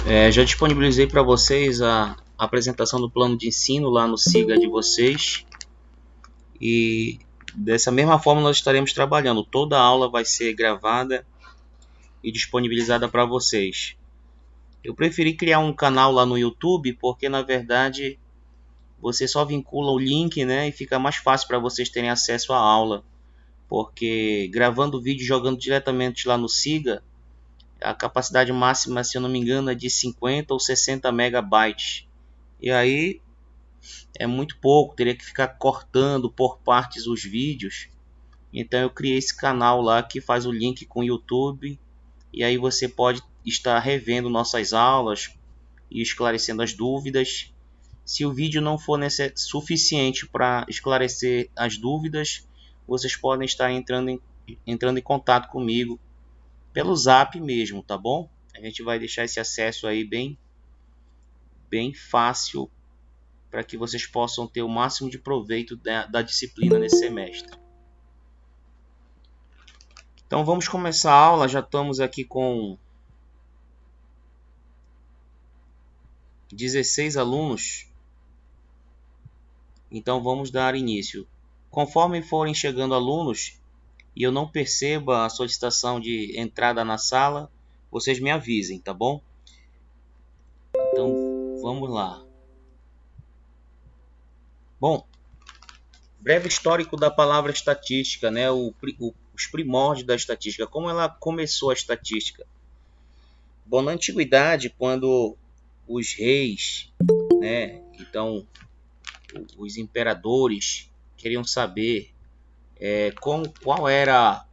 Já disponibilizei para vocês a apresentação do plano de ensino lá no SIGA de vocês. E dessa mesma forma nós estaremos trabalhando. Toda a aula vai ser gravada e disponibilizada para vocês. Eu preferi criar um canal lá no YouTube porque na verdade você só vincula o link, né, e fica mais fácil para vocês terem acesso à aula. Porque gravando o vídeo e jogando diretamente lá no SIGA, a capacidade máxima, se eu não me engano, é de 50 ou 60 megabytes. E aí é muito pouco, teria que ficar cortando por partes os vídeos. Então eu criei esse canal lá que faz o link com o YouTube. E aí você pode estar revendo nossas aulas e esclarecendo as dúvidas. Se o vídeo não for suficiente para esclarecer as dúvidas, vocês podem estar entrando em contato comigo pelo Zap mesmo, tá bom? A gente vai deixar esse acesso aí bem fácil para que vocês possam ter o máximo de proveito da disciplina nesse semestre. Então vamos começar a aula, já estamos aqui com 16 alunos. Então vamos dar início. Conforme forem chegando alunos e eu não perceba a solicitação de entrada na sala, vocês me avisem, tá bom? Então vamos lá. Bom, breve histórico da palavra estatística, né? Os primórdios da estatística, como ela começou a estatística. Bom, na antiguidade, quando os reis, né, então os imperadores queriam saber como era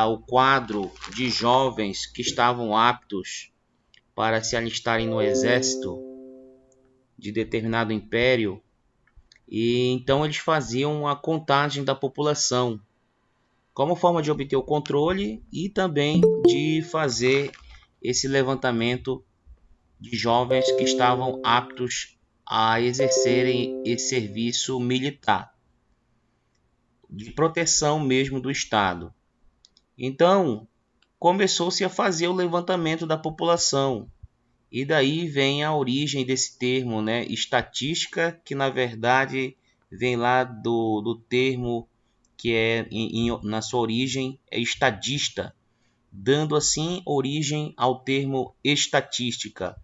o quadro de jovens que estavam aptos para se alistarem no exército de determinado império, e então eles faziam a contagem da população como forma de obter o controle e também de fazer esse levantamento de jovens que estavam aptos a exercerem esse serviço militar, de proteção mesmo do Estado. Então, começou-se a fazer o levantamento da população. E daí vem a origem desse termo, né? Estatística, que na verdade vem lá do termo que na sua origem é estadista, dando assim origem ao termo estatística.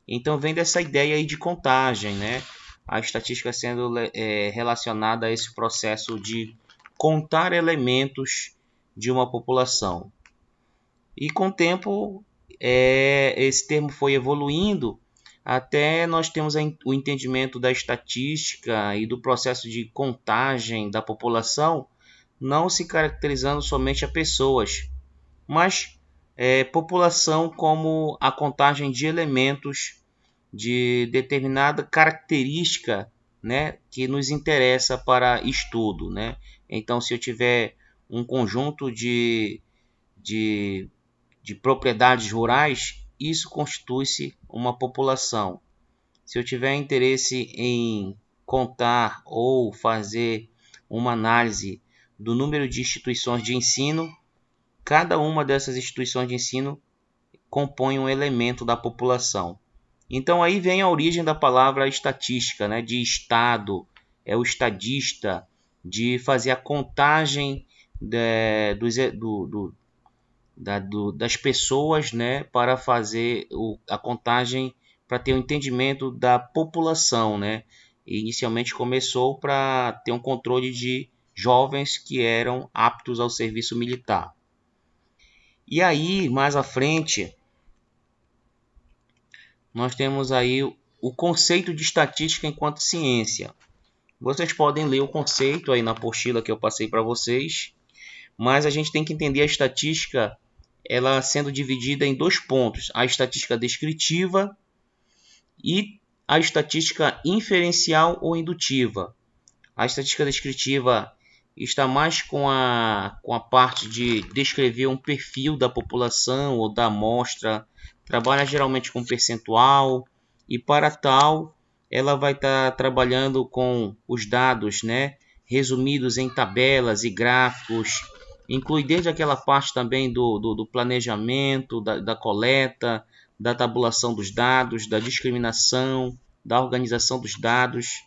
Então vem dessa ideia aí de contagem, né? A estatística sendo relacionada a esse processo de contar elementos de uma população. E com o tempo esse termo foi evoluindo até nós temos o entendimento da estatística e do processo de contagem da população não se caracterizando somente a pessoas, mas população como a contagem de elementos de determinada característica, né, que nos interessa para estudo, né? Então, se eu tiver um conjunto de propriedades rurais, isso constitui-se uma população. Se eu tiver interesse em contar ou fazer uma análise do número de instituições de ensino, cada uma dessas instituições de ensino compõe um elemento da população. Então aí vem a origem da palavra estatística, né? De estado, é o estadista, de fazer a contagem das pessoas, né? Para fazer a contagem, para ter um entendimento da população, né? E inicialmente começou para ter um controle de jovens que eram aptos ao serviço militar. E aí, mais à frente, nós temos aí o conceito de estatística enquanto ciência. Vocês podem ler o conceito aí na apostila que eu passei para vocês, mas a gente tem que entender a estatística ela sendo dividida em dois pontos: a estatística descritiva e a estatística inferencial ou indutiva. A estatística descritiva está mais com a parte de descrever um perfil da população ou da amostra, trabalha geralmente com percentual, e para tal ela vai estar trabalhando com os dados, né, resumidos em tabelas e gráficos, inclui desde aquela parte também do planejamento, da coleta, da tabulação dos dados, da discriminação, da organização dos dados,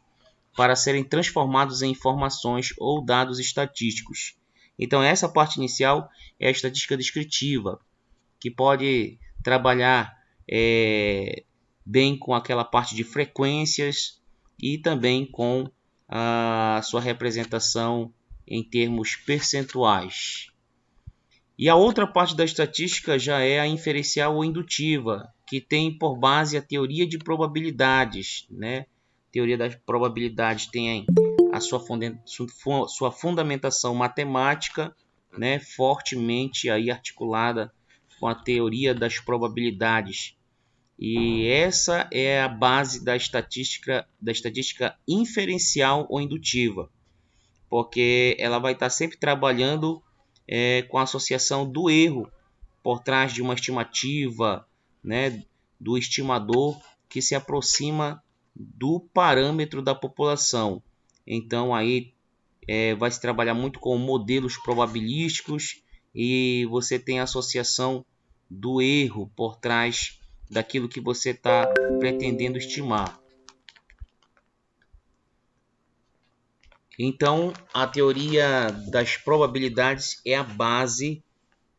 para serem transformados em informações ou dados estatísticos. Então, essa parte inicial é a estatística descritiva, que pode trabalhar bem com aquela parte de frequências e também com a sua representação em termos percentuais. E a outra parte da estatística já é a inferencial ou indutiva, que tem por base a teoria de probabilidades, né? A teoria das probabilidades tem a sua fundamentação matemática, né? Fortemente aí articulada com a teoria das probabilidades. E essa é a base da estatística inferencial ou indutiva, porque ela vai estar sempre trabalhando com a associação do erro por trás de uma estimativa, né, do estimador que se aproxima do parâmetro da população. Então aí vai se trabalhar muito com modelos probabilísticos e você tem a associação do erro por trás daquilo que você está pretendendo estimar. Então, a teoria das probabilidades é a base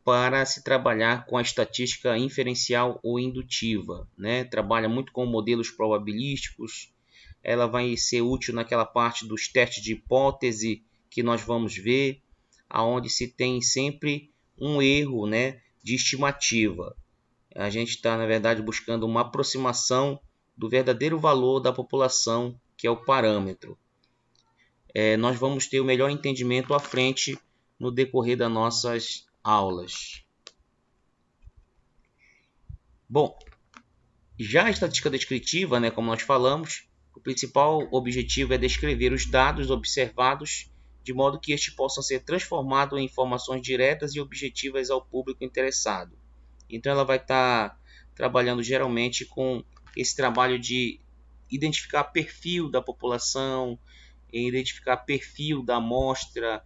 para se trabalhar com a estatística inferencial ou indutiva, né? Trabalha muito com modelos probabilísticos. Ela vai ser útil naquela parte dos testes de hipótese que nós vamos ver, aonde se tem sempre um erro, né, de estimativa. A gente está, na verdade, buscando uma aproximação do verdadeiro valor da população, que é o parâmetro. Nós vamos ter o melhor entendimento à frente no decorrer das nossas aulas. Bom, já a estatística descritiva, né, como nós falamos, o principal objetivo é descrever os dados observados de modo que estes possam ser transformados em informações diretas e objetivas ao público interessado. Então ela vai estar trabalhando geralmente com esse trabalho de identificar perfil da população, identificar perfil da amostra,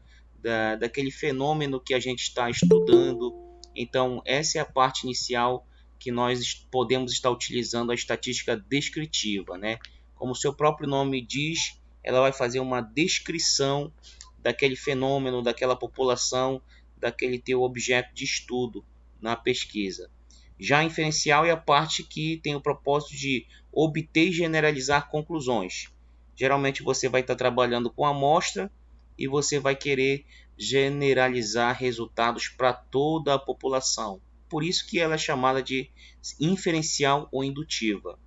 daquele fenômeno que a gente está estudando. Então essa é a parte inicial que nós podemos estar utilizando a estatística descritiva, né? Como o seu próprio nome diz, ela vai fazer uma descrição daquele fenômeno, daquela população, daquele teu objeto de estudo na pesquisa. Já a inferencial é a parte que tem o propósito de obter e generalizar conclusões. Geralmente você vai estar trabalhando com amostra e você vai querer generalizar resultados para toda a população. Por isso que ela é chamada de inferencial ou indutiva.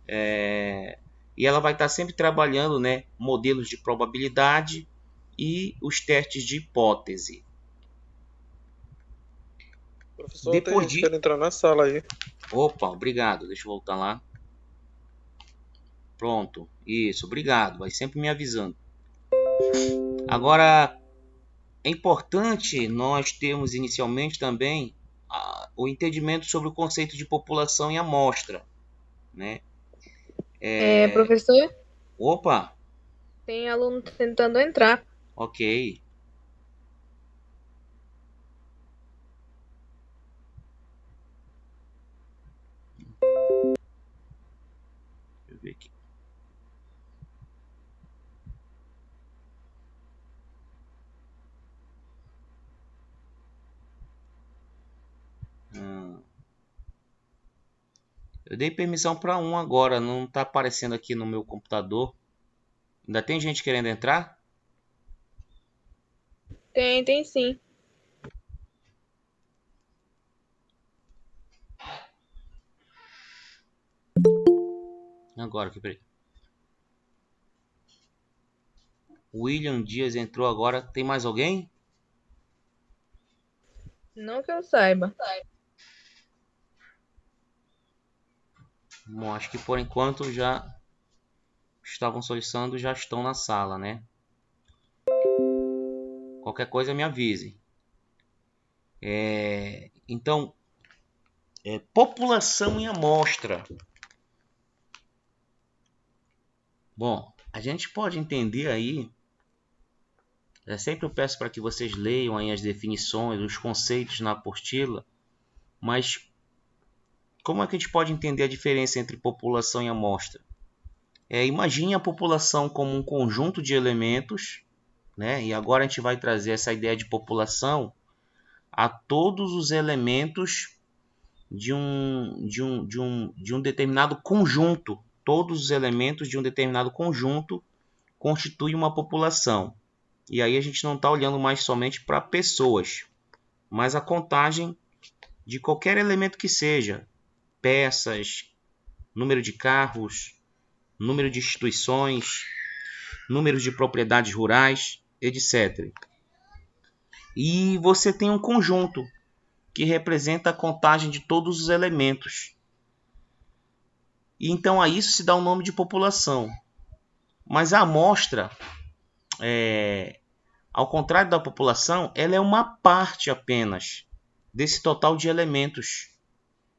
E ela vai estar sempre trabalhando, né, modelos de probabilidade e os testes de hipótese. Professor, tem gente querendo entrar na sala aí. Opa, obrigado. Deixa eu voltar lá. Pronto. Isso, obrigado. Vai sempre me avisando. Agora, é importante nós termos inicialmente também o entendimento sobre o conceito de população e amostra, né? Professor, Opa, tem aluno tentando entrar. ok. Deixa eu ver aqui. Eu dei permissão para um agora, não está aparecendo aqui no meu computador. Ainda tem gente querendo entrar? Tem sim. Agora, peraí. William Dias entrou agora. Tem mais alguém? Não que eu saiba. Bom, acho que por enquanto já estavam solicitando, já estão na sala, né? Qualquer coisa me avise. Então, população e amostra. Bom, a gente pode entender aí Sempre eu peço para que vocês leiam aí as definições, os conceitos na apostila, mas como é que a gente pode entender a diferença entre população e amostra? Imagine a população como um conjunto de elementos, né? E agora a gente vai trazer essa ideia de população a todos os elementos de um determinado conjunto. Todos os elementos de um determinado conjunto constituem uma população. E aí a gente não está olhando mais somente para pessoas, mas a contagem de qualquer elemento que seja. Peças, número de carros, número de instituições, número de propriedades rurais, etc. E você tem um conjunto que representa a contagem de todos os elementos. E então a isso se dá o nome de população. Mas a amostra, ao contrário da população, ela é uma parte apenas desse total de elementos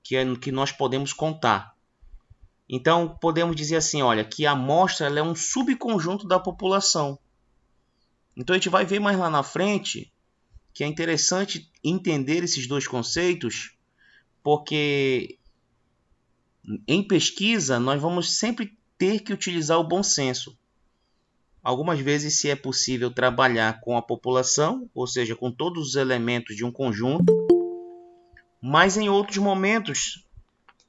que nós podemos contar. Então podemos dizer assim, olha, que a amostra ela é um subconjunto da população. Então a gente vai ver mais lá na frente que é interessante entender esses dois conceitos, porque em pesquisa nós vamos sempre ter que utilizar o bom senso. Algumas vezes, se é possível trabalhar com a população, ou seja, com todos os elementos de um conjunto, mas em outros momentos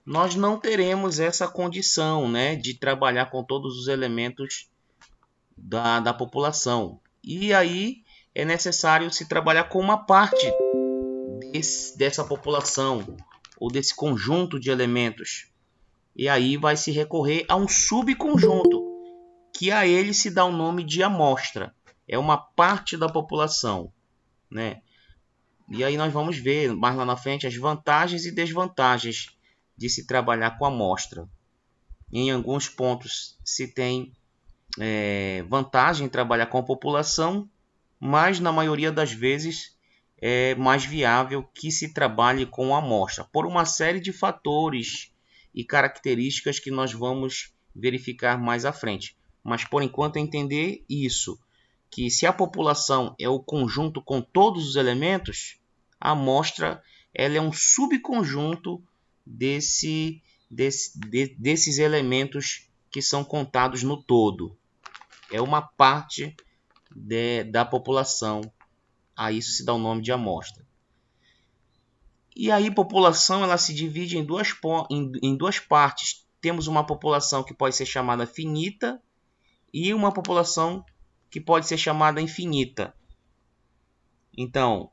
nós não teremos essa condição, né, de trabalhar com todos os elementos da população. E aí é necessário se trabalhar com uma parte dessa população ou desse conjunto de elementos. E aí vai se recorrer a um subconjunto, que a ele se dá o nome de amostra. É uma parte da população, né? E aí nós vamos ver mais lá na frente as vantagens e desvantagens de se trabalhar com amostra. Em alguns pontos se tem vantagem em trabalhar com a população, mas na maioria das vezes é mais viável que se trabalhe com a amostra, por uma série de fatores e características que nós vamos verificar mais à frente. Mas por enquanto entender isso, que se a população é o conjunto com todos os elementos, a amostra ela é um subconjunto desses elementos que são contados no todo. É uma parte da população. A isso se dá o nome de amostra. E aí a população ela se divide em duas partes. Temos uma população que pode ser chamada finita e uma população que pode ser chamada infinita. Então,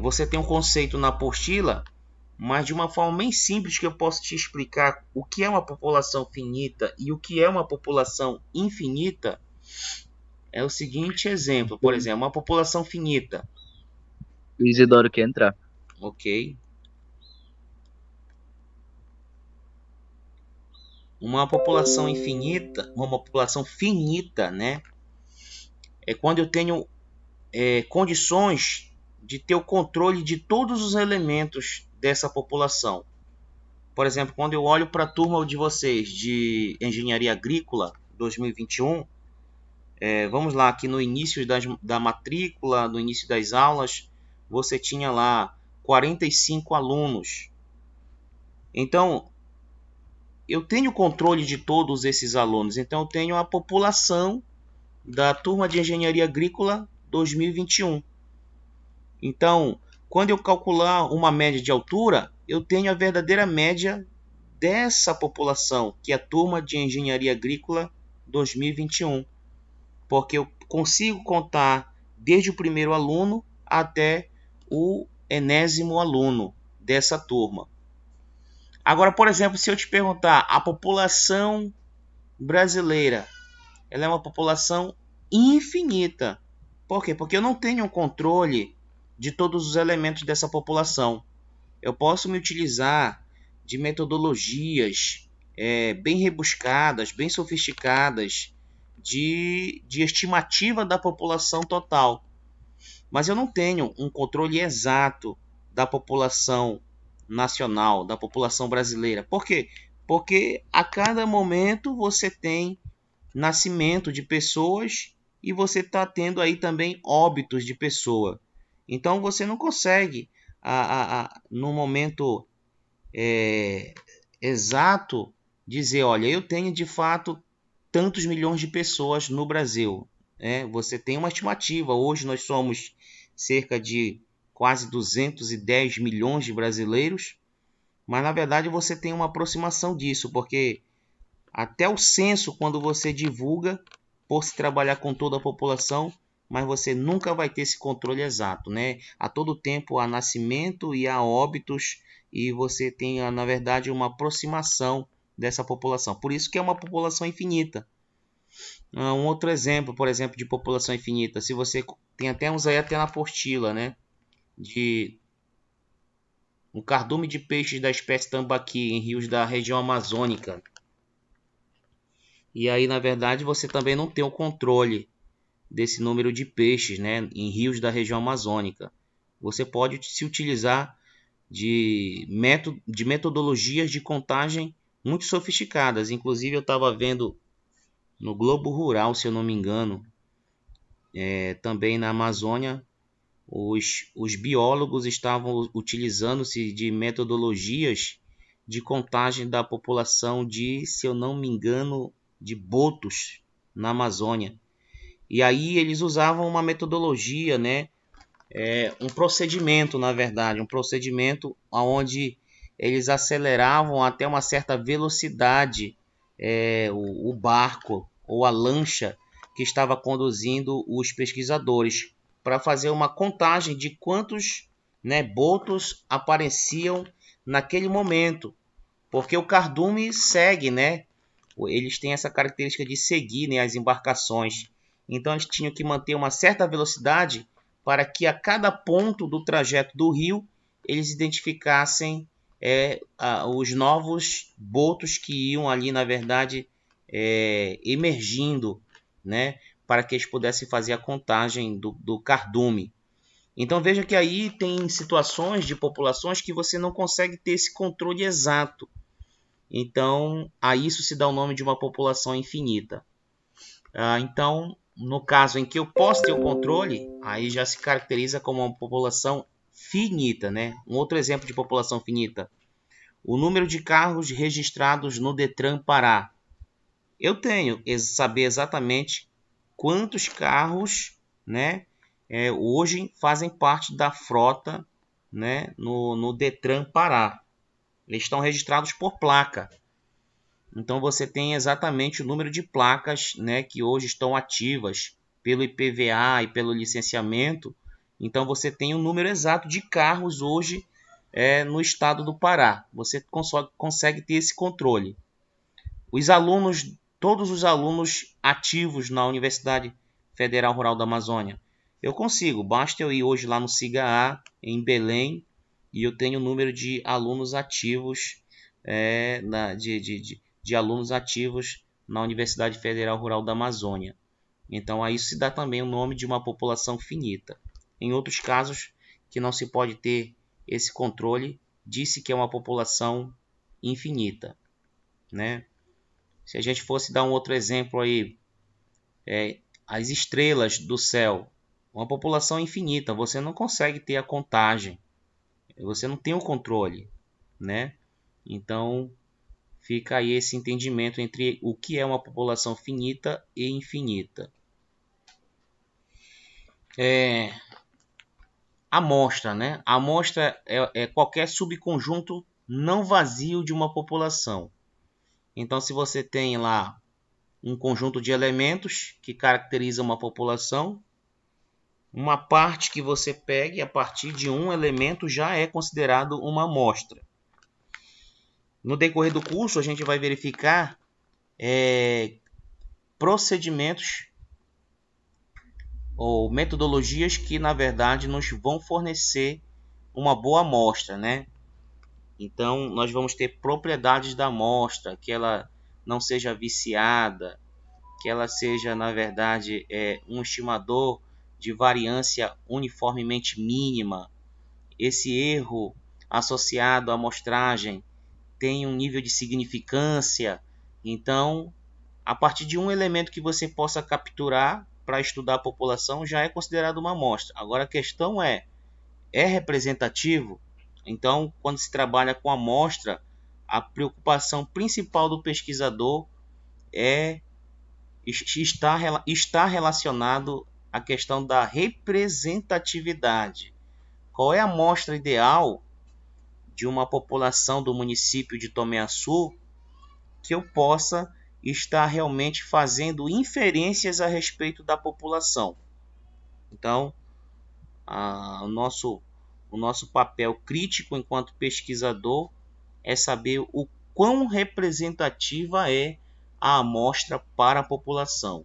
você tem um conceito na apostila, mas de uma forma bem simples que eu posso te explicar o que é uma população finita e o que é uma população infinita. É o seguinte exemplo, por exemplo, uma população finita. O Isidoro quer entrar. Ok. Uma população infinita, uma população finita, né? É quando eu tenho condições de ter o controle de todos os elementos dessa população. Por exemplo, quando eu olho para a turma de vocês de Engenharia Agrícola 2021, vamos lá, aqui no início da matrícula, no início das aulas, você tinha lá 45 alunos. Então, eu tenho controle de todos esses alunos. Então, eu tenho a população da turma de Engenharia Agrícola 2021. Então, quando eu calcular uma média de altura, eu tenho a verdadeira média dessa população, que é a turma de Engenharia Agrícola 2021. Porque eu consigo contar desde o primeiro aluno até o enésimo aluno dessa turma. Agora, por exemplo, se eu te perguntar, a população brasileira, ela é uma população infinita. Por quê? Porque eu não tenho um controle de todos os elementos dessa população. Eu posso me utilizar de metodologias bem rebuscadas, bem sofisticadas, de estimativa da população total. Mas eu não tenho um controle exato da população nacional, da população brasileira. Por quê? Porque a cada momento você tem nascimento de pessoas e você está tendo aí também óbitos de pessoa. Então você não consegue, no momento exato, dizer, olha, eu tenho de fato tantos milhões de pessoas no Brasil. Você tem uma estimativa. Hoje nós somos cerca de quase 210 milhões de brasileiros, mas na verdade você tem uma aproximação disso, porque até o censo, quando você divulga, por se trabalhar com toda a população, mas você nunca vai ter esse controle exato, né? A todo tempo há nascimento e há óbitos, e você tem, na verdade, uma aproximação dessa população. Por isso que é uma população infinita. Um outro exemplo, por exemplo, de população infinita, se você tem até uns aí até na apostila, né? De um cardume de peixes da espécie tambaqui em rios da região amazônica. E aí, na verdade, você também não tem o controle desse número de peixes, né, em rios da região amazônica. Você pode se utilizar de metodologias de contagem muito sofisticadas. Inclusive, eu estava vendo no Globo Rural, se eu não me engano, também na Amazônia, os biólogos estavam utilizando-se de metodologias de contagem da população de, se eu não me engano, de botos na Amazônia. E aí eles usavam uma metodologia, né? Um procedimento, na verdade, um procedimento onde eles aceleravam até uma certa velocidade o barco ou a lancha que estava conduzindo os pesquisadores, para fazer uma contagem de quantos, né, botos apareciam naquele momento, porque o cardume segue, né? Eles têm essa característica de seguir, né, as embarcações. Então eles tinham que manter uma certa velocidade para que a cada ponto do trajeto do rio eles identificassem os novos botos que iam ali, na verdade, emergindo, né, para que eles pudessem fazer a contagem do cardume. Então veja que aí tem situações de populações que você não consegue ter esse controle exato. Então, a isso se dá o nome de uma população infinita. Então, no caso em que eu posso ter o controle, aí já se caracteriza como uma população finita, né? Um outro exemplo de população finita: o número de carros registrados no Detran Pará. Eu tenho que saber exatamente quantos carros, né, hoje fazem parte da frota, né, no Detran Pará. Eles estão registrados por placa. Então você tem exatamente o número de placas, né, que hoje estão ativas pelo IPVA e pelo licenciamento. Então você tem o número exato de carros hoje no estado do Pará. Você consegue ter esse controle. Os alunos, todos os alunos ativos na Universidade Federal Rural da Amazônia, eu consigo. Basta eu ir hoje lá no SIGA-A, em Belém, e eu tenho o número de alunos ativos, de alunos ativos na Universidade Federal Rural da Amazônia. Então, a isso se dá também o nome de uma população finita. Em outros casos, que não se pode ter esse controle, disse que é uma população infinita, né? Se a gente fosse dar um outro exemplo aí, as estrelas do céu, uma população infinita, você não consegue ter a contagem, você não tem o controle, né? Então, fica aí esse entendimento entre o que é uma população finita e infinita. Amostra, né? A amostra é qualquer subconjunto não vazio de uma população. Então, se você tem lá um conjunto de elementos que caracteriza uma população, uma parte que você pegue a partir de um elemento já é considerado uma amostra. No decorrer do curso, a gente vai verificar procedimentos ou metodologias que, na verdade, nos vão fornecer uma boa amostra, né? Então, nós vamos ter propriedades da amostra, que ela não seja viciada, que ela seja, na verdade, um estimador de variância uniformemente mínima. Esse erro associado à amostragem tem um nível de significância. Então, a partir de um elemento que você possa capturar para estudar a população já é considerado uma amostra. Agora a questão é representativo? Então, quando se trabalha com amostra, a preocupação principal do pesquisador está relacionado à questão da representatividade. Qual é a amostra ideal de uma população do município de Tomé Açu que eu possa estar realmente fazendo inferências a respeito da população? Então, o nosso papel crítico enquanto pesquisador é saber o quão representativa é a amostra para a população.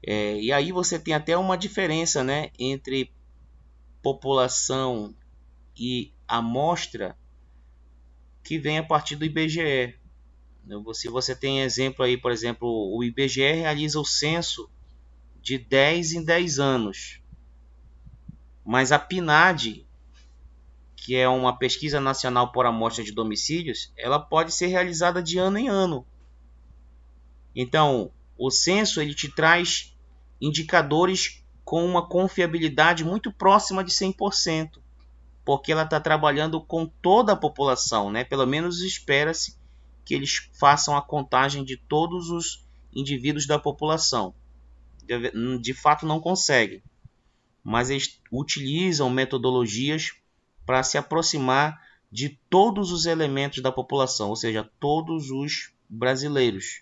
E aí você tem até uma diferença, né, entre população e amostra que vem a partir do IBGE. Se você tem exemplo aí, por exemplo, o IBGE realiza o censo de 10 em 10 anos. Mas a PNAD, que é uma pesquisa nacional por amostra de domicílios, ela pode ser realizada de ano em ano. Então, o censo ele te traz indicadores com uma confiabilidade muito próxima de 100%, porque ela está trabalhando com toda a população, né? Pelo menos espera-se que eles façam a contagem de todos os indivíduos da população. De fato não conseguem, mas eles utilizam metodologias para se aproximar de todos os elementos da população, ou seja, todos os brasileiros.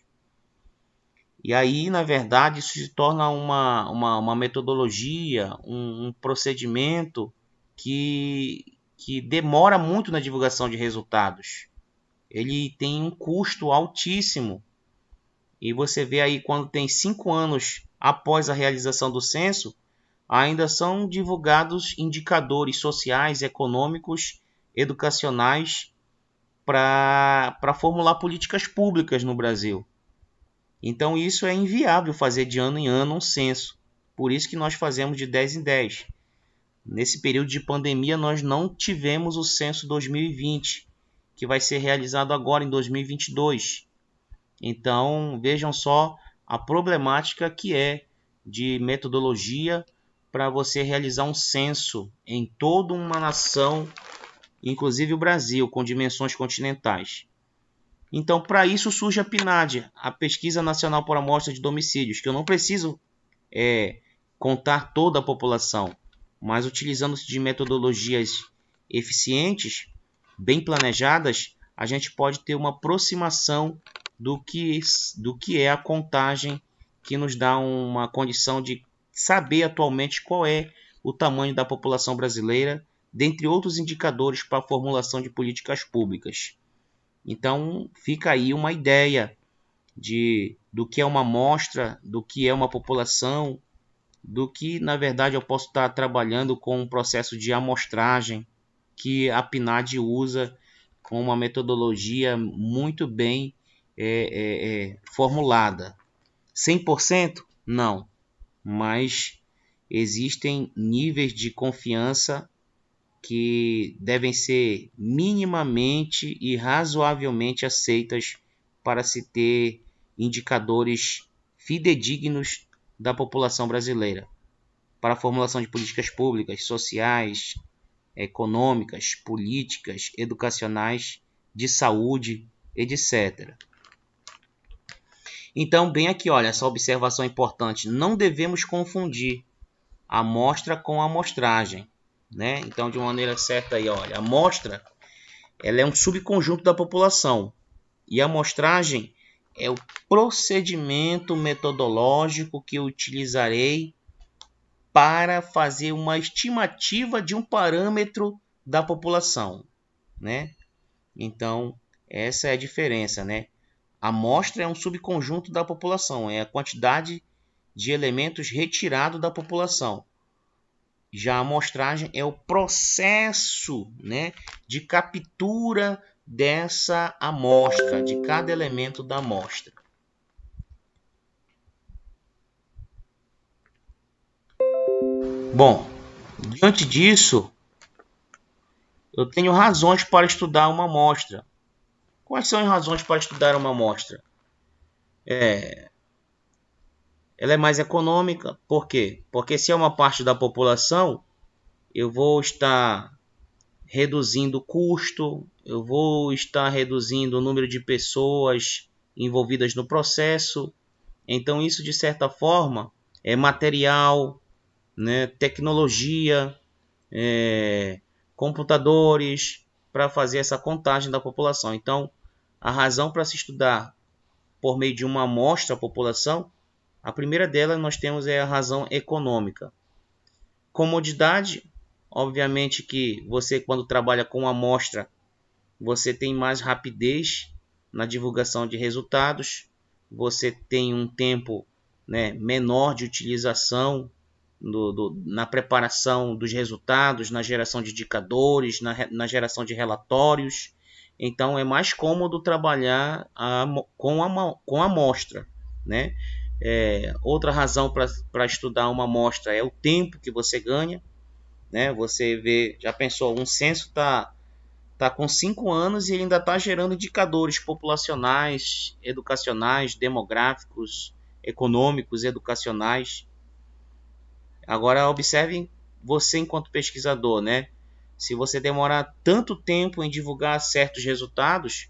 E aí, na verdade, isso se torna uma metodologia, um procedimento que demora muito na divulgação de resultados. Ele tem um custo altíssimo. E você vê aí, quando tem 5 anos após a realização do censo, ainda são divulgados indicadores sociais, econômicos, educacionais para formular políticas públicas no Brasil. Então isso é inviável fazer de ano em ano um censo. Por isso que nós fazemos de 10 em 10. Nesse período de pandemia nós não tivemos o censo 2020, que vai ser realizado agora em 2022. Então vejam só a problemática que é de metodologia para você realizar um censo em toda uma nação, inclusive o Brasil, com dimensões continentais. Então, para isso surge a PNAD, a Pesquisa Nacional por Amostra de Domicílios, que eu não preciso contar toda a população, mas utilizando-se de metodologias eficientes, bem planejadas, a gente pode ter uma aproximação do que é a contagem, que nos dá uma condição de saber atualmente qual é o tamanho da população brasileira, dentre outros indicadores para a formulação de políticas públicas. Então fica aí uma ideia do que é uma amostra, do que é uma população, do que na verdade eu posso estar trabalhando com um processo de amostragem que a PNAD usa com uma metodologia muito bem formulada. 100%? Não, mas existem níveis de confiança que devem ser minimamente e razoavelmente aceitas para se ter indicadores fidedignos da população brasileira para a formulação de políticas públicas, sociais, econômicas, políticas, educacionais, de saúde, etc. Então, bem aqui, olha, essa observação é importante. Não devemos confundir amostra com amostragem, né? Então, de uma maneira certa aí, olha, a amostra ela é um subconjunto da população e a amostragem é o procedimento metodológico que eu utilizarei para fazer uma estimativa de um parâmetro da população, né? Então, essa é a diferença, né? A amostra é um subconjunto da população, é a quantidade de elementos retirado da população. Já a amostragem é o processo, né, de captura dessa amostra, de cada elemento da amostra. Bom, diante disso, eu tenho razões para estudar uma amostra. Quais são as razões para estudar uma amostra? ela é mais econômica. Por quê? Porque se é uma parte da população, eu vou estar reduzindo o custo, eu vou estar reduzindo o número de pessoas envolvidas no processo. Então isso, de certa forma, é material, né, tecnologia, computadores, para fazer essa contagem da população. Então, a razão para se estudar por meio de uma amostra a população, a primeira dela nós temos é a razão econômica. Comodidade, obviamente que você, quando trabalha com amostra, você tem mais rapidez na divulgação de resultados, você tem um tempo, né, menor de utilização na preparação dos resultados, na geração de indicadores, na geração de relatórios. Então é mais cômodo trabalhar com a amostra, né? Outra razão para estudar uma amostra é o tempo que você ganha, né? Você vê, já pensou, um censo está com 5 anos e ele ainda está gerando indicadores populacionais, educacionais, demográficos, econômicos, educacionais. Agora observem você enquanto pesquisador, né? Se você demorar tanto tempo em divulgar certos resultados,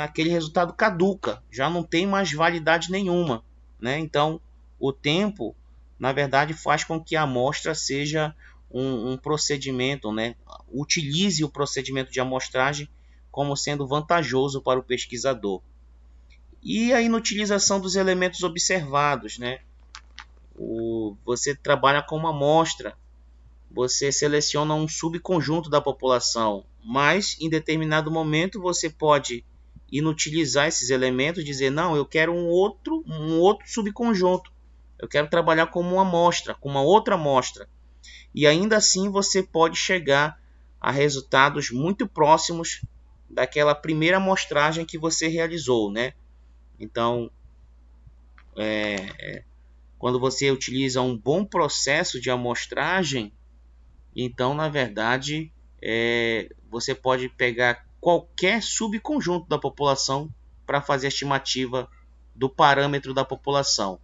aquele resultado caduca, já não tem mais validade nenhuma, né? Então, o tempo, na verdade, faz com que a amostra seja um procedimento, né? Utilize o procedimento de amostragem como sendo vantajoso para o pesquisador. E a inutilização dos elementos observados, né? Você trabalha com uma amostra, você seleciona um subconjunto da população, mas em determinado momento você pode inutilizar esses elementos, dizer não, eu quero um outro subconjunto, eu quero trabalhar como uma amostra, com uma outra amostra, e ainda assim você pode chegar a resultados muito próximos daquela primeira amostragem que você realizou, né? Então, quando você utiliza um bom processo de amostragem, então, na verdade, você pode pegar qualquer subconjunto da população para fazer a estimativa do parâmetro da população,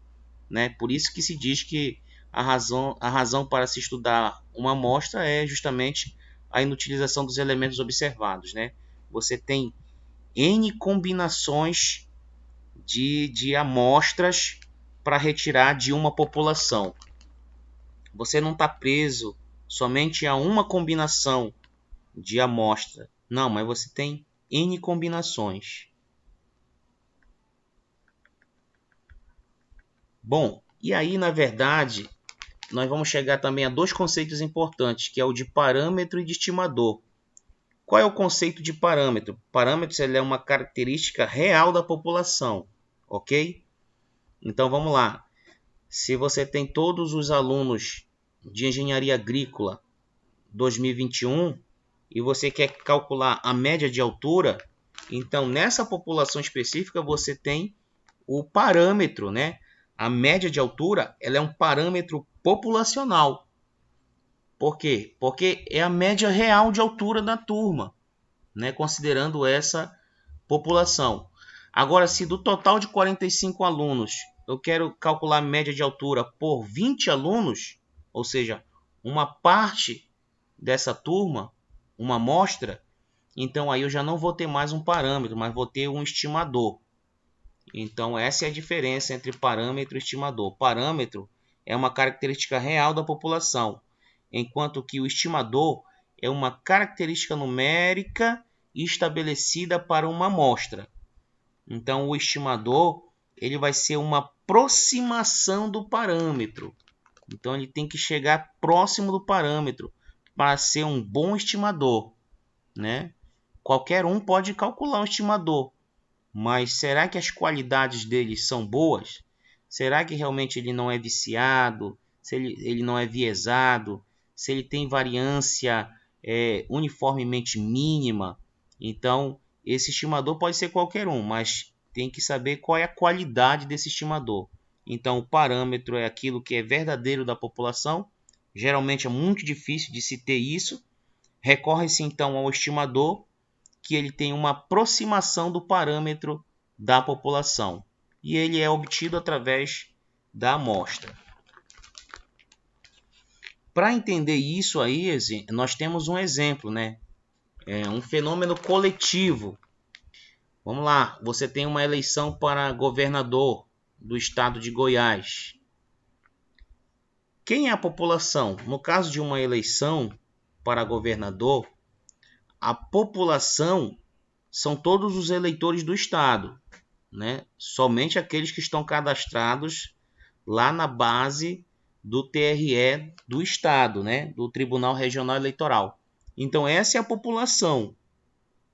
né? Por isso que se diz que a razão para se estudar uma amostra é justamente a inutilização dos elementos observados, né? Você tem N combinações de amostras para retirar de uma população. Você não está preso somente a uma combinação de amostra. Não, mas você tem N combinações. Bom, e aí, na verdade, nós vamos chegar também a dois conceitos importantes, que é o de parâmetro e de estimador. Qual é o conceito de parâmetro? Parâmetro é uma característica real da população, ok? Então, vamos lá. Se você tem todos os alunos de engenharia agrícola 2021 e você quer calcular a média de altura, então nessa população específica você tem o parâmetro, né? A média de altura, ela é um parâmetro populacional. Por quê? Porque é a média real de altura da turma, né? Considerando essa população. Agora, se do total de 45 alunos eu quero calcular a média de altura por 20 alunos, ou seja, uma parte dessa turma, uma amostra, então aí eu já não vou ter mais um parâmetro, mas vou ter um estimador. Então essa é a diferença entre parâmetro e estimador. Parâmetro é uma característica real da população, enquanto que o estimador é uma característica numérica estabelecida para uma amostra. Então o estimador ele vai ser uma aproximação do parâmetro. Então ele tem que chegar próximo do parâmetro para ser um bom estimador, né? Qualquer um pode calcular um estimador, mas será que as qualidades dele são boas? Será que realmente ele não é viciado? Se ele não é viesado? Se ele tem variância uniformemente mínima? Então, esse estimador pode ser qualquer um, mas tem que saber qual é a qualidade desse estimador. Então, o parâmetro é aquilo que é verdadeiro da população. Geralmente é muito difícil de se ter isso. Recorre-se então ao estimador, que ele tem uma aproximação do parâmetro da população. E ele é obtido através da amostra. Para entender isso aí, nós temos um exemplo, né? Um fenômeno coletivo. Vamos lá, você tem uma eleição para governador do estado de Goiás. Quem é a população? No caso de uma eleição para governador, a população são todos os eleitores do estado, né? Somente aqueles que estão cadastrados lá na base do TRE do estado, né? Do Tribunal Regional Eleitoral. Então essa é a população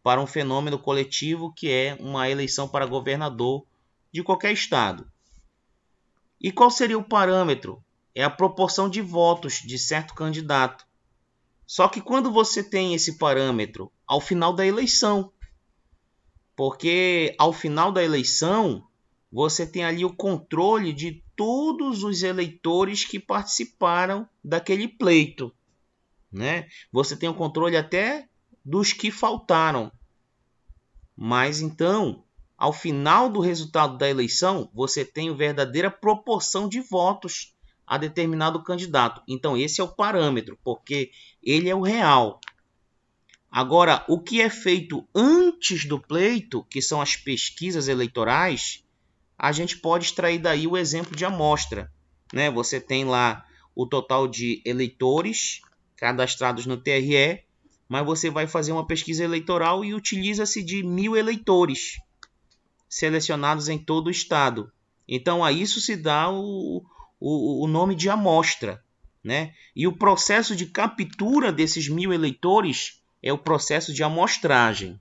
para um fenômeno coletivo que é uma eleição para governador de qualquer estado. E qual seria o parâmetro? É a proporção de votos de certo candidato. Só que quando você tem esse parâmetro ao final da eleição, porque ao final da eleição você tem ali o controle de todos os eleitores que participaram daquele pleito, né? Você tem o controle até dos que faltaram. Mas então, ao final do resultado da eleição, você tem a verdadeira proporção de votos a determinado candidato. Então esse é o parâmetro, porque ele é o real. Agora, o que é feito antes do pleito, que são as pesquisas eleitorais, a gente pode extrair daí o exemplo de amostra, né? Você tem lá o total de eleitores cadastrados no TRE, mas você vai fazer uma pesquisa eleitoral e utiliza-se de 1.000 eleitores selecionados em todo o estado. Então a isso se dá o nome de amostra, né? E o processo de captura desses 1.000 eleitores é o processo de amostragem,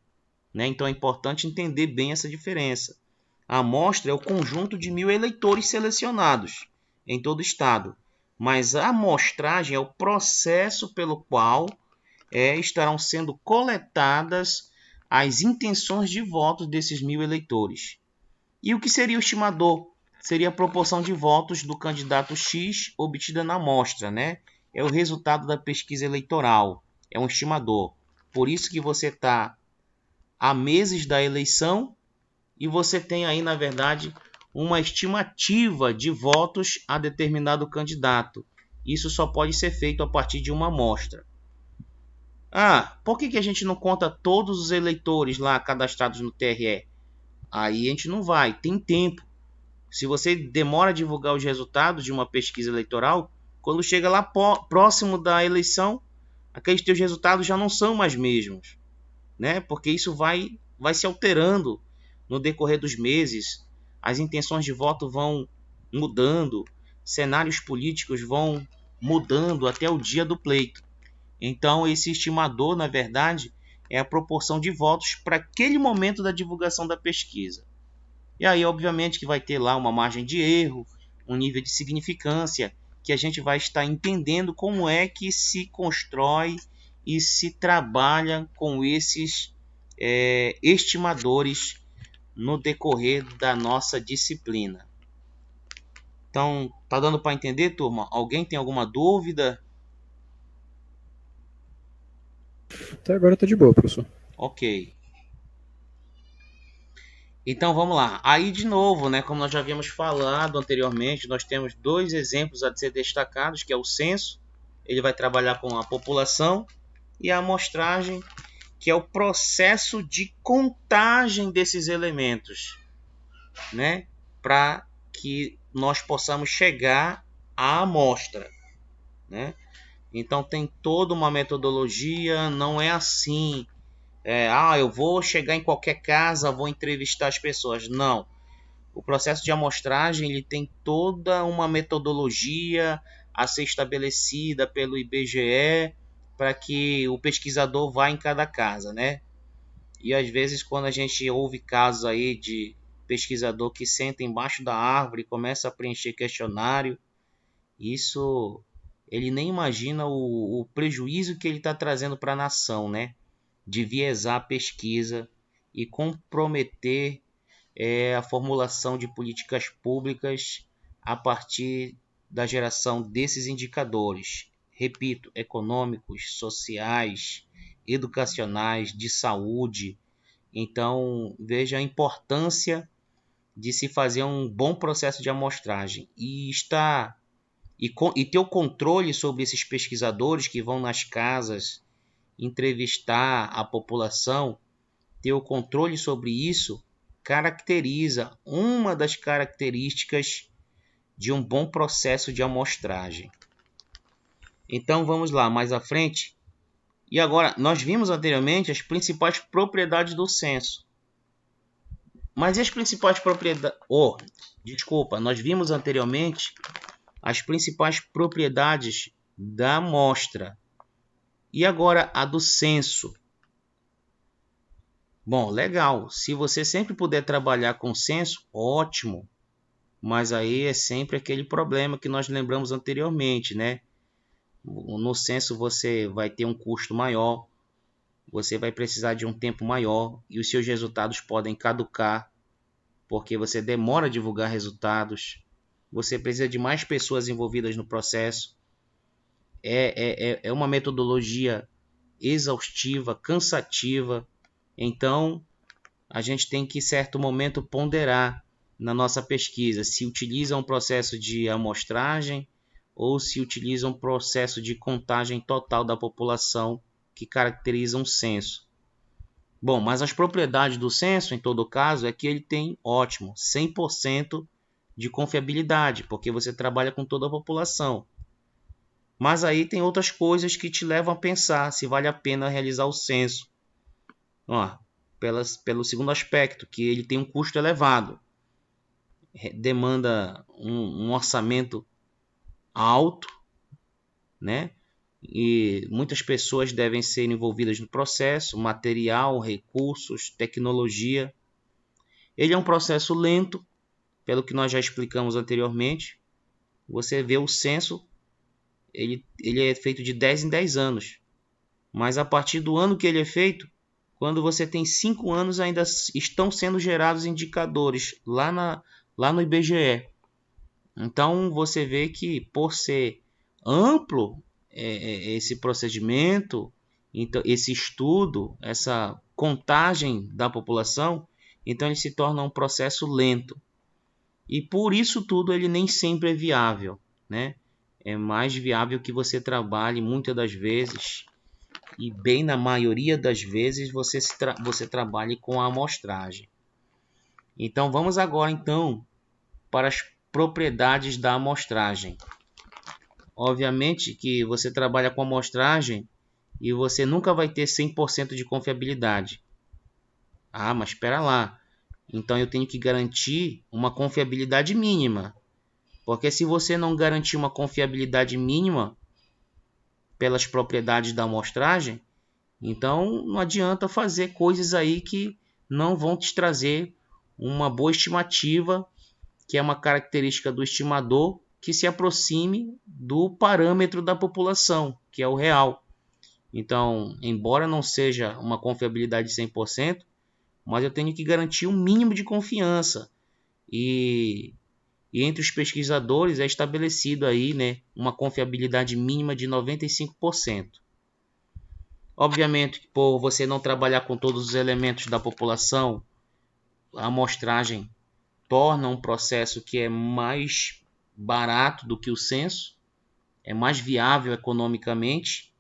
né? Então é importante entender bem essa diferença. A amostra é o conjunto de 1.000 eleitores selecionados em todo o estado, mas a amostragem é o processo pelo qual estarão sendo coletadas as intenções de voto desses 1.000 eleitores. E o que seria o estimador? Seria a proporção de votos do candidato X obtida na amostra, né? É o resultado da pesquisa eleitoral, é um estimador. Por isso que você está há meses da eleição e você tem aí, na verdade, uma estimativa de votos a determinado candidato. Isso só pode ser feito a partir de uma amostra. Por que a gente não conta todos os eleitores lá cadastrados no TRE? Aí a gente não vai, tem tempo. Se você demora a divulgar os resultados de uma pesquisa eleitoral, quando chega lá próximo da eleição, aqueles teus resultados já não são mais mesmos, né? Porque isso vai se alterando no decorrer dos meses, as intenções de voto vão mudando, cenários políticos vão mudando até o dia do pleito. Então esse estimador, na verdade, é a proporção de votos para aquele momento da divulgação da pesquisa. E aí, obviamente, que vai ter lá uma margem de erro, um nível de significância, que a gente vai estar entendendo como é que se constrói e se trabalha com esses estimadores no decorrer da nossa disciplina. Então, tá dando para entender, turma? Alguém tem alguma dúvida? Até agora tá de boa, professor. Ok. Então vamos lá. Aí de novo, né, como nós já havíamos falado anteriormente, nós temos dois exemplos a ser destacados, que é o censo, ele vai trabalhar com a população, e a amostragem, que é o processo de contagem desses elementos, né, para que nós possamos chegar à amostra, né? Então tem toda uma metodologia, não é assim, eu vou chegar em qualquer casa, vou entrevistar as pessoas. Não. O processo de amostragem ele tem toda uma metodologia a ser estabelecida pelo IBGE para que o pesquisador vá em cada casa, né? E às vezes quando a gente ouve casos aí de pesquisador que senta embaixo da árvore e começa a preencher questionário, isso ele nem imagina o prejuízo que ele está trazendo para a nação, né? De viesar a pesquisa e comprometer a formulação de políticas públicas a partir da geração desses indicadores. Repito, econômicos, sociais, educacionais, de saúde. Então, veja a importância de se fazer um bom processo de amostragem e ter o controle sobre esses pesquisadores que vão nas casas entrevistar a população, ter o controle sobre isso, caracteriza uma das características de um bom processo de amostragem. Então vamos lá, mais à frente. E agora, nós vimos anteriormente as principais propriedades do censo. Mas e as principais propriedades... nós vimos anteriormente as principais propriedades da amostra. E agora a do censo. Bom, legal. Se você sempre puder trabalhar com censo, ótimo. Mas aí é sempre aquele problema que nós lembramos anteriormente, né? No censo você vai ter um custo maior, você vai precisar de um tempo maior e os seus resultados podem caducar porque você demora a divulgar resultados, você precisa de mais pessoas envolvidas no processo. É uma metodologia exaustiva, cansativa, então a gente tem que, em certo momento, ponderar na nossa pesquisa se utiliza um processo de amostragem ou se utiliza um processo de contagem total da população que caracteriza um censo. Bom, mas as propriedades do censo, em todo caso, é que ele tem, 100% de confiabilidade, porque você trabalha com toda a população. Mas aí tem outras coisas que te levam a pensar se vale a pena realizar o censo. Pelo segundo aspecto, que ele tem um custo elevado, demanda um orçamento alto, né? E muitas pessoas devem ser envolvidas no processo, material, recursos, tecnologia. Ele é um processo lento, pelo que nós já explicamos anteriormente. Você vê o censo, ele é feito de 10 em 10 anos. Mas a partir do ano que ele é feito, quando você tem 5 anos, ainda estão sendo gerados indicadores lá no IBGE. Então você vê que, por ser amplo esse procedimento, então, esse estudo, essa contagem da população, então ele se torna um processo lento. E por isso tudo ele nem sempre é viável, né? É mais viável que você trabalhe muitas das vezes, e bem na maioria das vezes você trabalhe com a amostragem. Então vamos agora para as propriedades da amostragem. Obviamente que você trabalha com amostragem e você nunca vai ter 100% de confiabilidade. Mas espera lá. Então eu tenho que garantir uma confiabilidade mínima. Porque se você não garantir uma confiabilidade mínima pelas propriedades da amostragem, então não adianta fazer coisas aí que não vão te trazer uma boa estimativa, que é uma característica do estimador, que se aproxime do parâmetro da população, que é o real. Então, embora não seja uma confiabilidade de 100%, mas eu tenho que garantir um mínimo de confiança. E entre os pesquisadores é estabelecido aí, né, uma confiabilidade mínima de 95%. Obviamente, por você não trabalhar com todos os elementos da população, a amostragem torna um processo que é mais barato do que o censo, é mais viável economicamente,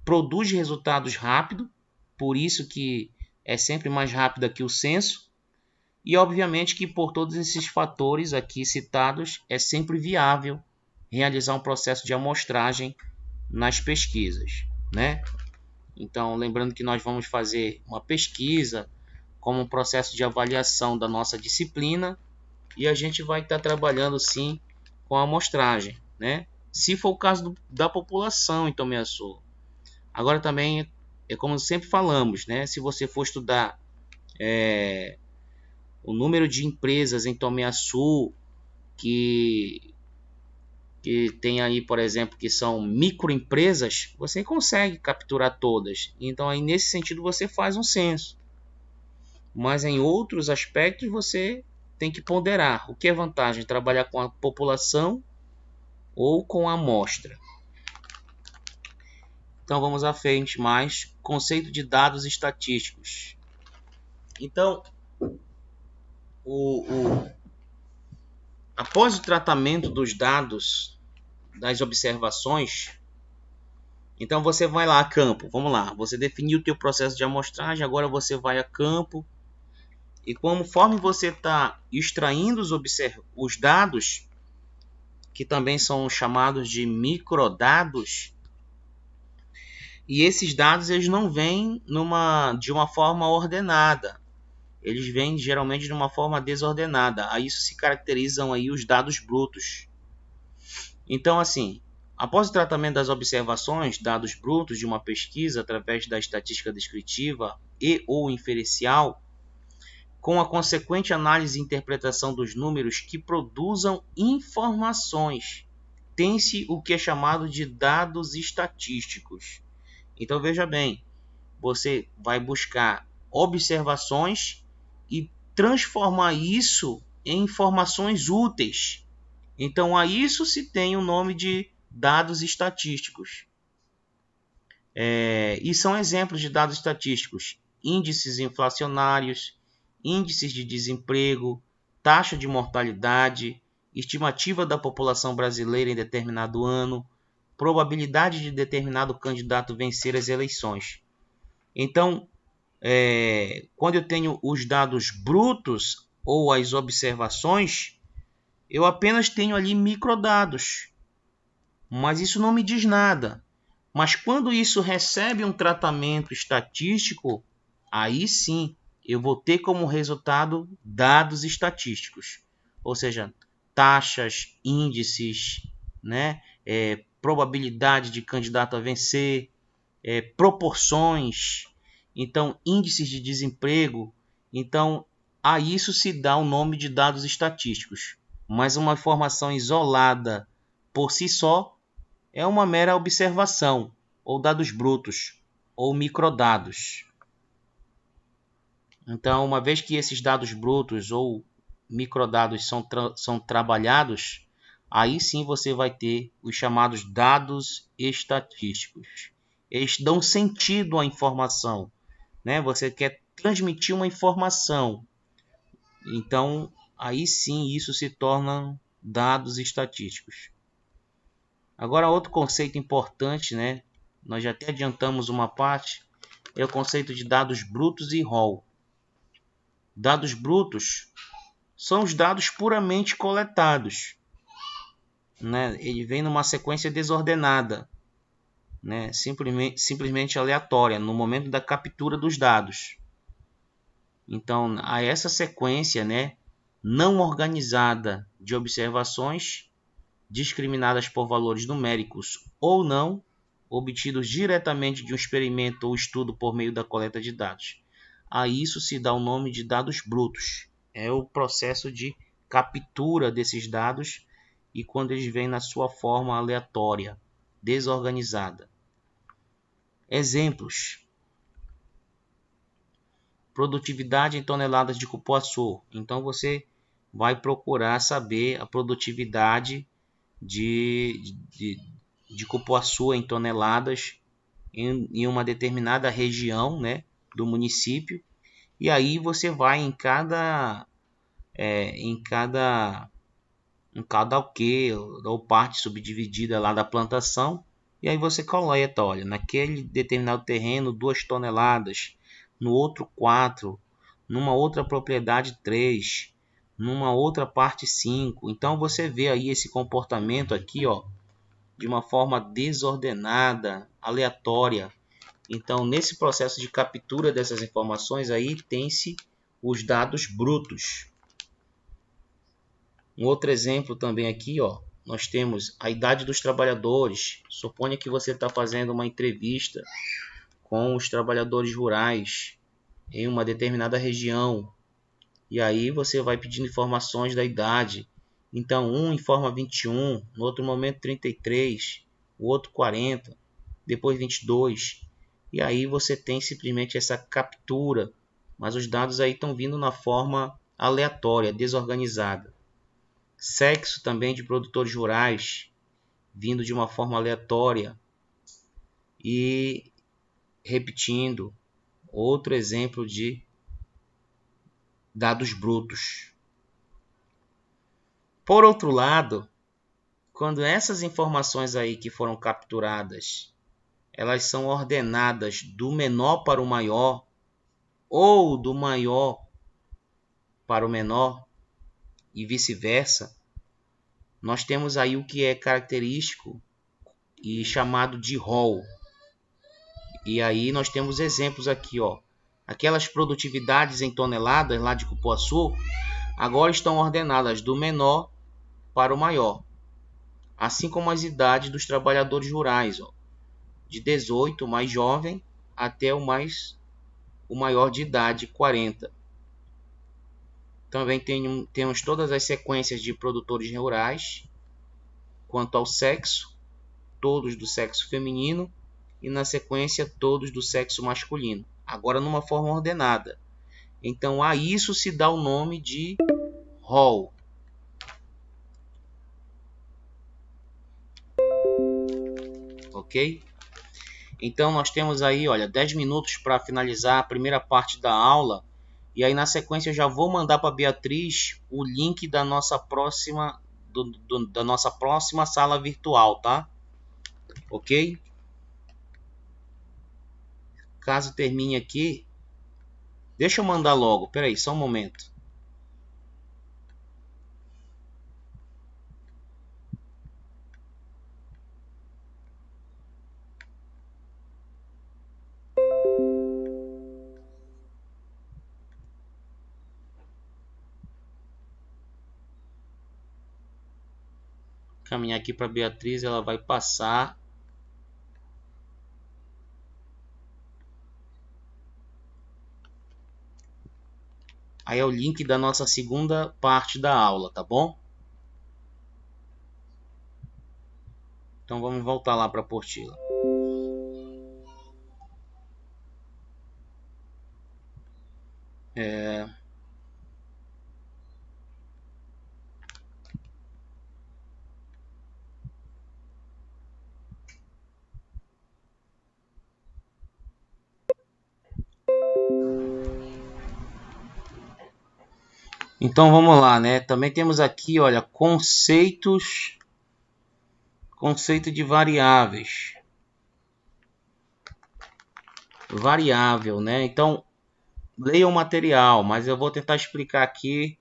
produz resultados rápido, por isso que é sempre mais rápida que o censo, e obviamente que por todos esses fatores aqui citados é sempre viável realizar um processo de amostragem nas pesquisas, né? Então, lembrando que nós vamos fazer uma pesquisa como um processo de avaliação da nossa disciplina, e a gente vai estar trabalhando sim com a amostragem, né? Se for o caso da população em Tomé-Açu. Agora também, é como sempre falamos, né? Se você for estudar o número de empresas em Tomé-Açu que tem aí, por exemplo, que são microempresas, você consegue capturar todas. Então, aí, nesse sentido, você faz um censo. Mas em outros aspectos, você tem que ponderar. O que é vantagem? Trabalhar com a população ou com a amostra? Então vamos à frente mais. Conceito de dados estatísticos. Então, após o tratamento dos dados, das observações, então você vai lá a campo. Vamos lá, você definiu o teu processo de amostragem, agora você vai a campo. E conforme você está extraindo os dados, que também são chamados de microdados, e esses dados eles não vêm de uma forma ordenada. Eles vêm geralmente de uma forma desordenada. A isso se caracterizam aí os dados brutos. Então, assim, após o tratamento das observações, dados brutos de uma pesquisa através da estatística descritiva e ou inferencial, com a consequente análise e interpretação dos números que produzam informações, tem-se o que é chamado de dados estatísticos. Então, veja bem, você vai buscar observações e transformar isso em informações úteis. Então, a isso se tem o nome de dados estatísticos. E são exemplos de dados estatísticos: índices inflacionários, índices de desemprego, taxa de mortalidade, estimativa da população brasileira em determinado ano, probabilidade de determinado candidato vencer as eleições. Então, quando eu tenho os dados brutos ou as observações, eu apenas tenho ali microdados, mas isso não me diz nada. Mas quando isso recebe um tratamento estatístico, aí sim eu vou ter como resultado dados estatísticos, ou seja, taxas, índices, né? Probabilidade de candidato a vencer, proporções, então índices de desemprego. Então a isso se dá o nome de dados estatísticos. Mas uma informação isolada por si só é uma mera observação, ou dados brutos, ou microdados. Então, uma vez que esses dados brutos ou microdados são trabalhados, aí sim você vai ter os chamados dados estatísticos. Eles dão sentido à informação, né? Você quer transmitir uma informação, então aí sim isso se torna dados estatísticos. Agora, outro conceito importante, né? Nós já até adiantamos uma parte, é o conceito de dados brutos e raw. Dados brutos são os dados puramente coletados, né? Ele vem numa sequência desordenada, né? Simplesmente aleatória no momento da captura dos dados. Então, a essa sequência, né, não organizada de observações discriminadas por valores numéricos ou não, obtidos diretamente de um experimento ou estudo por meio da coleta de dados. A isso se dá o nome de dados brutos. É o processo de captura desses dados e quando eles vêm na sua forma aleatória, desorganizada. Exemplos: produtividade em toneladas de cupuaçu. Então você vai procurar saber a produtividade de cupuaçu em toneladas em uma determinada região, né, do município. E aí você vai em cada alqueire ou parte subdividida lá da plantação, e aí você coleta, olha, naquele determinado terreno 2 toneladas, no outro 4, numa outra propriedade 3, numa outra parte 5. Então você vê aí esse comportamento aqui, ó, de uma forma desordenada, aleatória. Então, nesse processo de captura dessas informações aí, tem-se os dados brutos. Um outro exemplo também aqui, ó, nós temos a idade dos trabalhadores. Suponha que você está fazendo uma entrevista com os trabalhadores rurais em uma determinada região. E aí você vai pedindo informações da idade. Então, um informa 21, no outro momento 33, o outro 40, depois 22. E aí você tem simplesmente essa captura, mas os dados aí estão vindo na forma aleatória, desorganizada. Sexo também de produtores rurais, vindo de uma forma aleatória. E repetindo, outro exemplo de dados brutos. Por outro lado, quando essas informações aí que foram capturadas, elas são ordenadas do menor para o maior, ou do maior para o menor, e vice-versa, nós temos aí o que é característico e chamado de rol. E aí nós temos exemplos aqui, ó. Aquelas produtividades em toneladas lá de cupuaçu, agora estão ordenadas do menor para o maior. Assim como as idades dos trabalhadores rurais, ó, de 18, o mais jovem, até o maior de idade, 40. Também temos todas as sequências de produtores rurais, quanto ao sexo, todos do sexo feminino, e na sequência todos do sexo masculino, agora numa forma ordenada. Então a isso se dá o nome de rol. Ok? Então nós temos aí, olha, 10 minutos para finalizar a primeira parte da aula. E aí na sequência eu já vou mandar para a Beatriz o link da nossa próxima sala virtual, tá? Ok? Caso termine aqui, deixa eu mandar logo. Pera aí, só um momento. Caminhar aqui para Beatriz, ela vai passar. Aí é o link da nossa segunda parte da aula, tá bom? Então vamos voltar lá para a apostila. Então vamos lá, né? Também temos aqui, olha, conceito de variáveis. Variável, né? Então, leia o material, mas eu vou tentar explicar aqui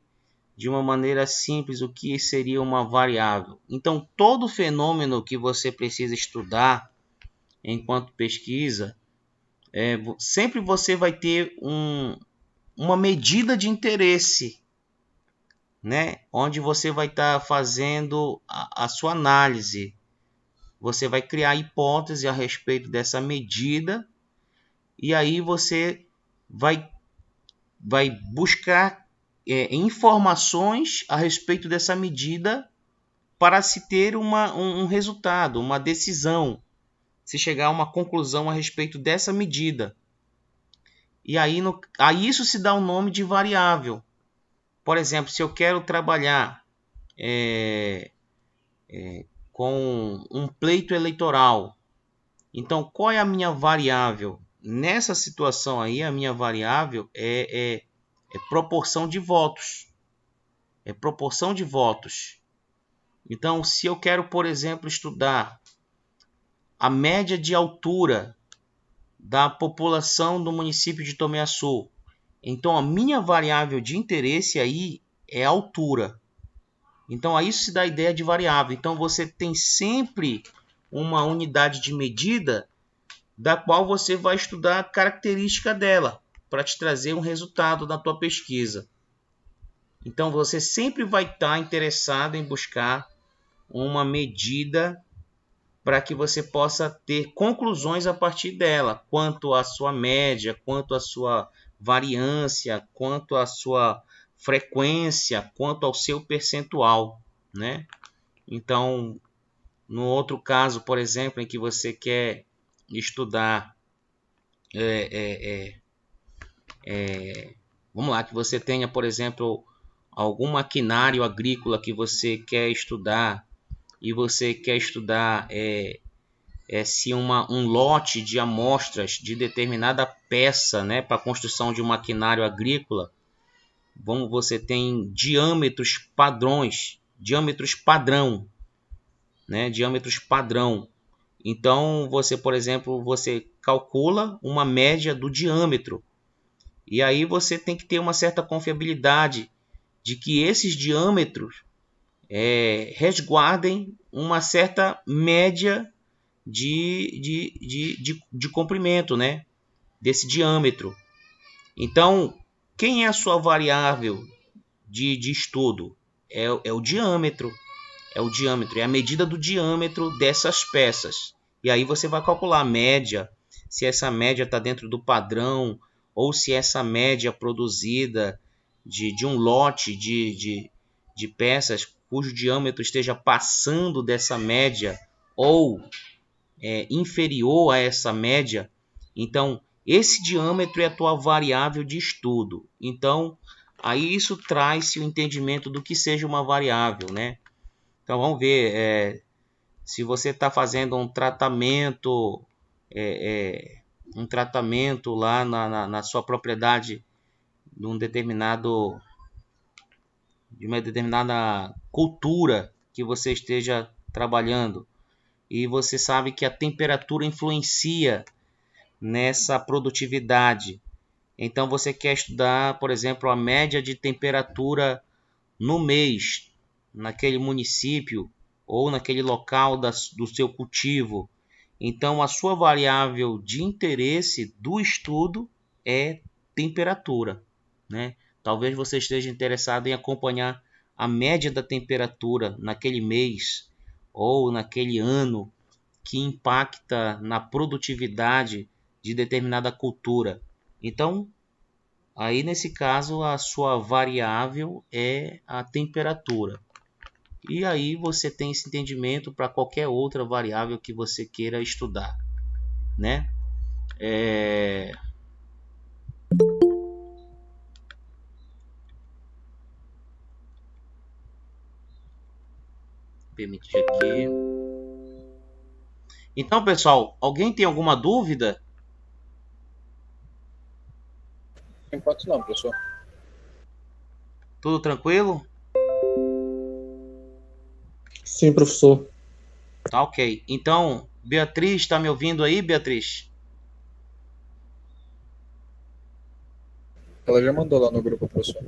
de uma maneira simples o que seria uma variável. Então, todo fenômeno que você precisa estudar enquanto pesquisa, sempre você vai ter uma medida de interesse, né? Onde você vai estar fazendo a sua análise. Você vai criar hipótese a respeito dessa medida e aí você vai buscar informações a respeito dessa medida para se ter um resultado, uma decisão, se chegar a uma conclusão a respeito dessa medida. E aí a isso se dá o nome de variável. Por exemplo, se eu quero trabalhar com um pleito eleitoral, então qual é a minha variável? Nessa situação aí, a minha variável é proporção de votos. É proporção de votos. Então, se eu quero, por exemplo, estudar a média de altura da população do município de Tomiaçu, então a minha variável de interesse aí é a altura. Então a isso se dá a ideia de variável. Então você tem sempre uma unidade de medida da qual você vai estudar a característica dela para te trazer um resultado da tua pesquisa. Então você sempre vai estar interessado em buscar uma medida para que você possa ter conclusões a partir dela, quanto à sua média, quanto à sua variância, quanto à sua frequência, quanto ao seu percentual, né? Então, no outro caso, por exemplo, em que você quer estudar, vamos lá, que você tenha, por exemplo, algum maquinário agrícola que você quer estudar e você quer estudar se um lote de amostras de determinada peça, né, para a construção de um maquinário agrícola, você tem diâmetros padrões diâmetros padrão, né? Diâmetros padrão. Então, você, por exemplo, você calcula uma média do diâmetro. E aí você tem que ter uma certa confiabilidade de que esses diâmetros resguardem uma certa média de comprimento, né? Desse diâmetro. Então, quem é a sua variável de estudo? É o diâmetro. É o diâmetro, é a medida do diâmetro dessas peças. E aí você vai calcular a média, se essa média está dentro do padrão, ou se essa média produzida de um lote de peças cujo diâmetro esteja passando dessa média ou inferior a essa média. Então, esse diâmetro é a tua variável de estudo. Então, aí isso traz-se o entendimento do que seja uma variável, né? Então, vamos ver se você está fazendo um tratamento lá na sua propriedade de uma determinada cultura que você esteja trabalhando. E você sabe que a temperatura influencia nessa produtividade. Então você quer estudar, por exemplo, a média de temperatura no mês, naquele município ou naquele local do seu cultivo. Então a sua variável de interesse do estudo é temperatura, né? Talvez você esteja interessado em acompanhar a média da temperatura naquele mês ou naquele ano que impacta na produtividade de determinada cultura. Então, aí nesse caso a sua variável é a temperatura. E aí você tem esse entendimento para qualquer outra variável que você queira estudar, né? Permitir aqui. Então, pessoal, alguém tem alguma dúvida? Enquanto não, professor. Tudo tranquilo? Sim, professor. Tá ok. Então, Beatriz, está me ouvindo aí, Beatriz? Ela já mandou lá no grupo, professor.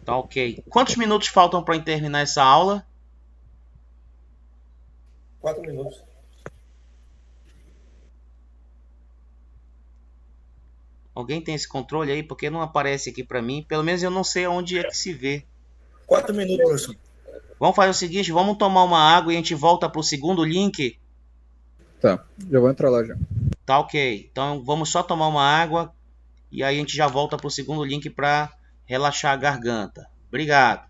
Tá ok. Quantos minutos faltam para terminar essa aula? 4 minutos. Alguém tem esse controle aí? Porque não aparece aqui para mim. Pelo menos eu não sei onde é que se vê. 4 minutos, professor. Vamos fazer o seguinte, vamos tomar uma água e a gente volta para o segundo link? Tá, já vou entrar lá já. Tá ok. Então vamos só tomar uma água e aí a gente já volta para o segundo link para relaxar a garganta. Obrigado.